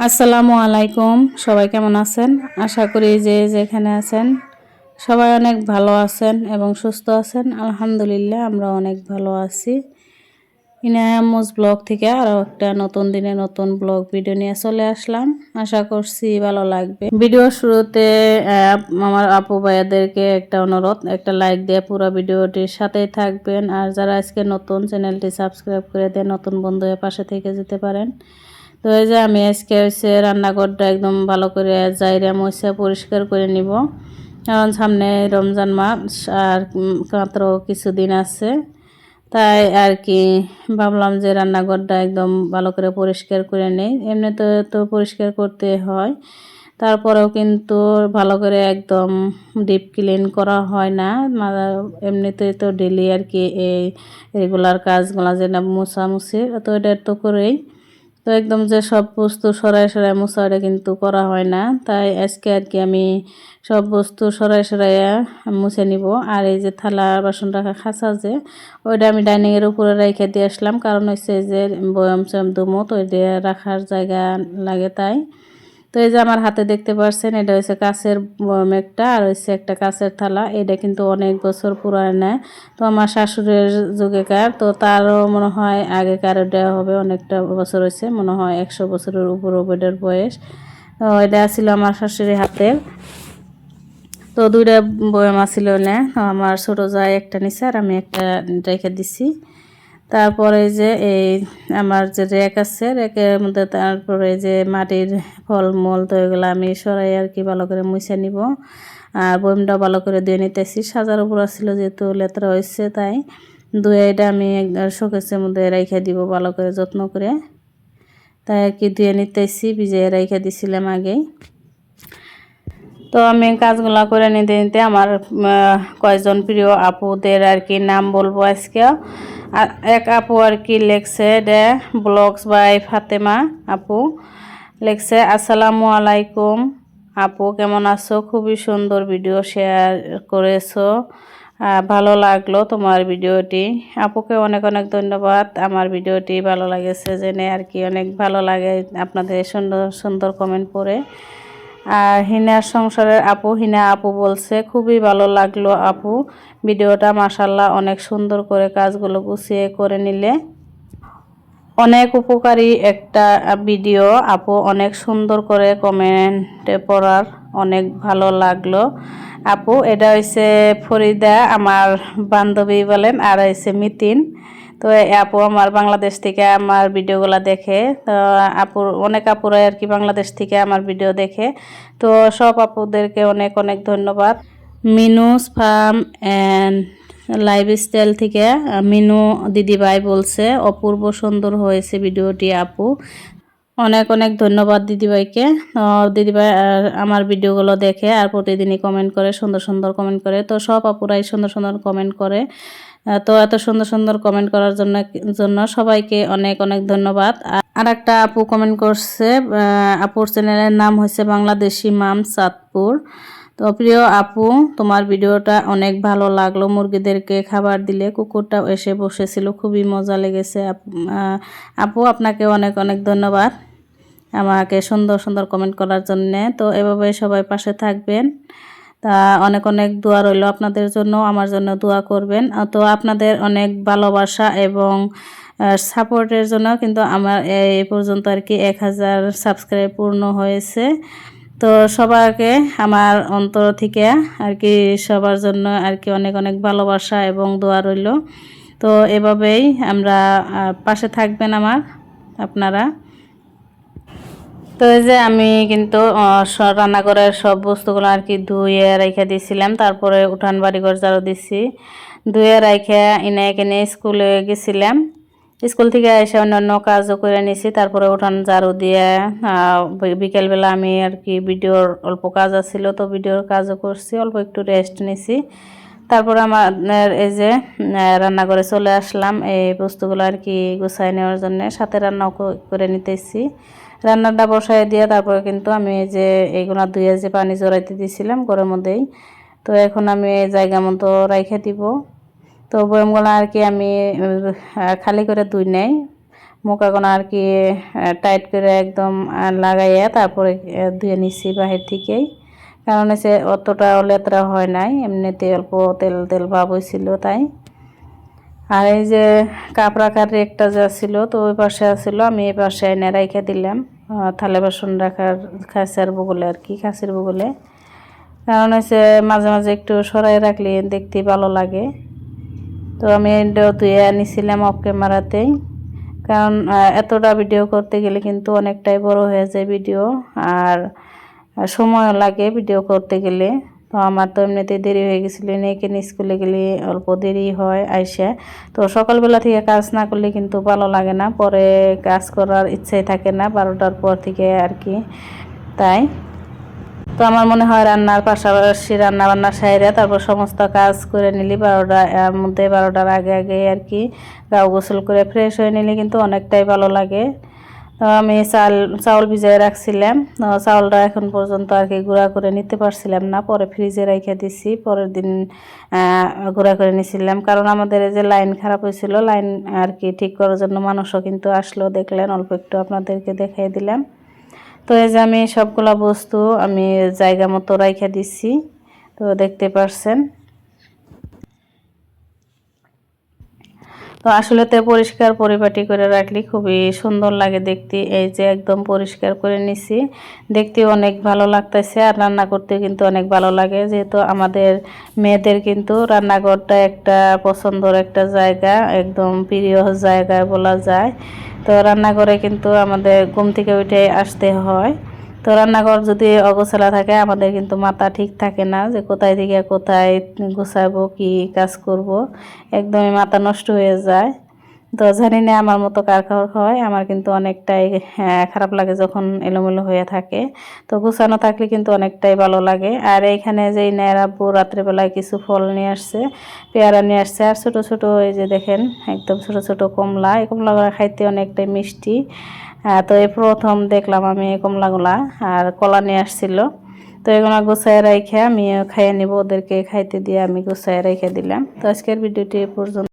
আসসালামু আলাইকুম। সবাই কেমন আছেন? আশা করি যে যেখানে আছেন সবাই অনেক ভালো আছেন এবং সুস্থ আছেন। আলহামদুলিল্লাহ আমরা অনেক ভালো আছি। ইনায়ামুজ ব্লগ থেকে আরও একটা নতুন দিনে নতুন ব্লগ ভিডিও নিয়ে চলে আসলাম। আশা করছি ভালো লাগবে। ভিডিও শুরুতে আমার আপু ভাইয়াদেরকে একটা অনুরোধ, একটা লাইক দিয়ে পুরো ভিডিওটির সাথেই থাকবেন। আর যারা আজকে নতুন চ্যানেলটি সাবস্ক্রাইব করে দিয়ে নতুন বন্ধুদের পাশে থেকে যেতে পারেন। তো এই যে আমি আজকে হচ্ছে রান্নাঘরটা একদম ভালো করে জায়গা মুছে পরিষ্কার করে নিব, কারণ সামনে রমজান মাস আর মাত্র কিছুদিন আছে। তাই আর কি ভাবলাম যে রান্নাঘরটা একদম ভালো করে পরিষ্কার করে নেই। এমনিতে তো পরিষ্কার করতে হয়, তারপরেও কিন্তু ভালো করে একদম ডিপ ক্লিন করা হয় না। এমনিতে তো ডেলি আর কি এই রেগুলার কাজগুলো যেটা মোছামুছি তো এটা তো করেই, তো একদম যে সব বস্তু সরাই সরাই মোছাটা কিন্তু করা হয় না। তাই আজকে আর কি আমি সব বস্তু সরাই সরাইয়া মুছে নিব। আর এই যে থালা বাসন রাখা খাঁচা যে ওইটা আমি ডাইনিংয়ের উপরে রেখে দিয়ে আসলাম, কারণ হচ্ছে যে বয়াম চয়াম দুমো তো ওইটা রাখার জায়গা লাগে তাই। তো এই যে আমার হাতে দেখতে পাচ্ছেন এটা হচ্ছে কাঁচের একটা, আর হচ্ছে একটা কাঁচের থালা। এটা কিন্তু অনেক বছর পুরানো, তো আমার শাশুড়ির যুগেকার, তো তারও মনে হয় আগেকার এটা হবে, অনেকটা বছর হয়েছে, মনে হয় 100 বছরের উপর ওটার বয়স। তো এটা ছিল আমার শাশুড়ির হাতের। তো দুইটা বয়াম ছিল না, আমার ছোট জায় একটা নিছে আর আমি একটা রেখে দিছি। তারপরে যে এই আমার যে র্যাক আছে, র্যাকের মধ্যে তারপরে যে মাটির ফলমূল তো এগুলো আমি সরাই আর কি ভালো করে মুছে নিব। আর বয়ামটা ভালো করে ধুয়ে নিতেছি, সাজার উপর ছিল যেহেতু লেতরা হয়েছে তাই ধুয়ে এটা আমি শোকেসের মধ্যে রেখে দিব ভালো করে যত্ন করে। তাই আর কি ধুয়ে নিতেছি, ভিজিয়ে রেখে দিছিলাম আগেই। তো আমি কাজগুলো করে নিতে নিতে আমার কয়েকজন প্রিয় আপুদের আর কি নাম বলবো আজকে। এক আপু আর কি লেখছে দে ব্লগস বাই ফাতেমা আপু লেখছে, আসসালামু আলাইকুম আপু, কেমন আছো? খুবই সুন্দর ভিডিও শেয়ার করেছো, ভালো লাগলো তোমার ভিডিওটি। আপুকে অনেক অনেক ধন্যবাদ, আমার ভিডিওটি ভালো লাগেছে জেনে আর কি অনেক ভালো লাগে আপনাদের সুন্দর সুন্দর কমেন্ট পড়ে। আর হিনার সংসারের আপু হিনা আপু বলছে, খুবই ভালো লাগলো আপু ভিডিওটা, মাশাল্লাহ অনেক সুন্দর করে কাজগুলো গুছিয়ে করে নিলে, অনেক উপকারী একটা ভিডিও আপু, অনেক সুন্দর করে কমেন্টে পড়ার অনেক ভালো লাগলো আপু। এটা হচ্ছে ফরিদা আমার বান্ধবী বলেন, আর হচ্ছে মিতিন। তো আপু আমার বাংলাদেশ থেকে আমার ভিডিওগুলো দেখে, তো আপুর অনেক আপুরাই আর কি বাংলাদেশ থেকে আমার ভিডিও দেখে। তো সব আপুদেরকে অনেক অনেক ধন্যবাদ। মিনুস ফার্ম অ্যান্ড লাইফস্টাইল থেকে মিনু দিদিভাই বলছে, অপূর্ব সুন্দর হয়েছে ভিডিওটি আপু, অনেক অনেক ধন্যবাদ দিদিভাইকে। দিদিভাই আমার ভিডিওগুলো দেখে আর প্রতিদিনই কমেন্ট করে, সুন্দর সুন্দর কমেন্ট করে। তো সব আপুরাই সুন্দর সুন্দর কমেন্ট করে। তো এত সুন্দর সুন্দর কমেন্ট করার জন্য সবাইকে অনেক অনেক ধন্যবাদ। আর একটা আপু কমেন্ট করছে, আপুর চ্যানেলের নাম হচ্ছে বাংলাদেশি মাম চাঁদপুর। তো প্রিয় আপু, তোমার ভিডিওটা অনেক ভালো লাগলো, মুরগিদেরকে খাবার দিলে কুকুরটাও এসে বসেছিল, খুবই মজা লেগেছে আপু, আপনাকে অনেক অনেক ধন্যবাদ আমাকে সুন্দর সুন্দর কমেন্ট করার জন্যে। তো এভাবে সবাই পাশে থাকবেন, তা অনেক অনেক দোয়া রইল আপনাদের জন্য, আমার জন্য দোয়া করবেন। তো আপনাদের অনেক ভালোবাসা এবং সাপোর্টের জন্য কিন্তু আমার এই পর্যন্ত আর কি 1000 সাবস্ক্রাইব পূর্ণ হয়েছে। তো সবাইকে আমার অন্তর থেকে আর কি সবার জন্য আর কি অনেক অনেক ভালোবাসা এবং দোয়া রইল। তো এভাবেই আমরা পাশে থাকবেন আমার আপনারা। তো এই যে আমি কিন্তু রান্নাঘরের সব বস্তুগুলো আর কি ধুয়ে রেখে দিয়েছিলাম, তারপরে উঠান বাড়িঘর ঝাড়ু দিছি, ধুয়ে রেখে এনে স্কুলে গেছিলাম। স্কুল থেকে এসে অন্যান্য কাজও করে নিছি, তারপরে উঠান ঝাড়ু দিয়ে বিকেলবেলা আমি আর কি ভিডিওর অল্প কাজ আছিল, তো ভিডিওর কাজও করছি, অল্প একটু রেস্ট নিছি। তারপর আমার এই যে রান্নাঘরে চলে আসলাম এই বস্তুগুলো আর কি গুছাই নেওয়ার জন্য, সাথে রান্নাও করে নিতেছি। রান্নাটা বসাই দিয়ে তারপরে কিন্তু আমি এই যে এইগুলো ধুয়ে যে পানি জড়াইতে দিয়েছিলাম ঘরের মধ্যেই, তো এখন আমি জায়গা মতো রাইখে দিব। তো বয়ামগুলো আর কি আমি খালি করে ধুই নেই, মোকাগুনা আর কি টাইট করে একদম লাগাইয়া তারপরে ধুয়ে নিচ্ছি বাহির থেকেই, কারণ এসে অতটা লেতরা হয় নাই, এমনিতে অল্প তেল তেল ভাব হয়েছিল তাই। আর এই যে কাপ রাখার রেকটা যা ছিল তো ওই পাশে আসছিল, আমি এই পাশে এনে রেখে দিলাম থালে বাসন রাখার খাঁচার বগলে আর কি, খাঁচির বগলে, কারণ হচ্ছে মাঝে মাঝে একটু সরাই রাখলে দেখতে ভালো লাগে। তো আমি এটাও ধুয়ে আনিছিলাম অফ ক্যামেরাতেই, কারণ এতটা ভিডিও করতে গেলে কিন্তু অনেকটাই বড় হয়ে যায় ভিডিও, আর সময়ও লাগে ভিডিও করতে গেলে। তো আমার তো এমনিতেই দেরি হয়ে গেছিলো, মেয়েকে নিয়ে স্কুলে গেলে অল্প দেরি হয় আইসা। তো সকালবেলা থেকে কাজ না করলে কিন্তু ভালো লাগে না, পরে কাজ করার ইচ্ছাই থাকে না 12টার পর থেকে আর কি, তাই। তো আমার মনে হয় রান্নার পাশাপাশি রান্না বান্না সাইরে তারপর সমস্ত কাজ করে নিলি 12টার মধ্যে, 12টার আগে আগে আর কি গাও গোসল করে ফ্রেশ হয়ে নিলে কিন্তু অনেকটাই ভালো লাগে। তো আমি চাউল ভিজিয়ে রাখছিলাম, চাউলটা এখন পর্যন্ত আর কি গুঁড়া করে নিতে পারছিলাম না, পরে ফ্রিজে রেখে দিছি, পরের দিন গুঁড়া করে নিছিলাম। কারণ আমাদের এই যে লাইন খারাপ হয়েছিল, লাইন আর কি ঠিক করার জন্য মানুষও কিন্তু আসলো, দেখলেন অল্প একটু আপনাদেরকে দেখাই দিলাম। তো এই যে আমি সবগুলা বস্তু আমি জায়গা মতো রাইখা দিচ্ছি, তো দেখতে পারছেন। তো আসলে তো পরিষ্কার পরিপাটি করে রাখলে খুবই সুন্দর লাগে দেখতে। এই যে একদম পরিষ্কার করে নিছি, দেখতে অনেক ভালো লাগতেছে, আর রান্না করতে কিন্তু অনেক ভালো লাগে, যেহেতু আমাদের মেয়েদের কিন্তু রান্নাঘরটা একটা পছন্দের একটা জায়গা, একদম প্রিয় জায়গা বলা যায়। তো রান্নাঘরে কিন্তু আমাদের ঘুম থেকে উঠে আসতে হয়। তো রান্নাঘর যদি অগোছালা থাকে আমাদের কিন্তু মাথা ঠিক থাকে না, যে কোথায় থেকে কোথায় গোছাবো কি কাজ করব, একদমই মাথা নষ্ট হয়ে যায়। তো জানি না আমার মতো কার কার হয়, আমার কিন্তু অনেকটাই খারাপ লাগে যখন এলোমেলো হয়ে থাকে। তো গোছানো থাকলে কিন্তু অনেকটাই ভালো লাগে। আর এইখানে যে ইনার আব্বু রাত্রেবেলায় কিছু ফল নিয়ে আসছে, পেয়ারা নিয়ে আসছে, আর ছোটো ছোটো এই যে দেখেন একদম ছোটো ছোটো কমলা, এই কমলাগুলো খাইতে অনেকটাই মিষ্টি। তো এই প্রথম দেখলাম আমি এই কমলাগুলা, আর কলা নিয়ে আসছিল। তো এগুলো গুছাই রেখে আমি খাইয়ে নিব, ওদেরকে খাইতে দিয়ে আমি গুছাই রেখে দিলাম। তো আজকের ভিডিওটি এ পর্যন্ত।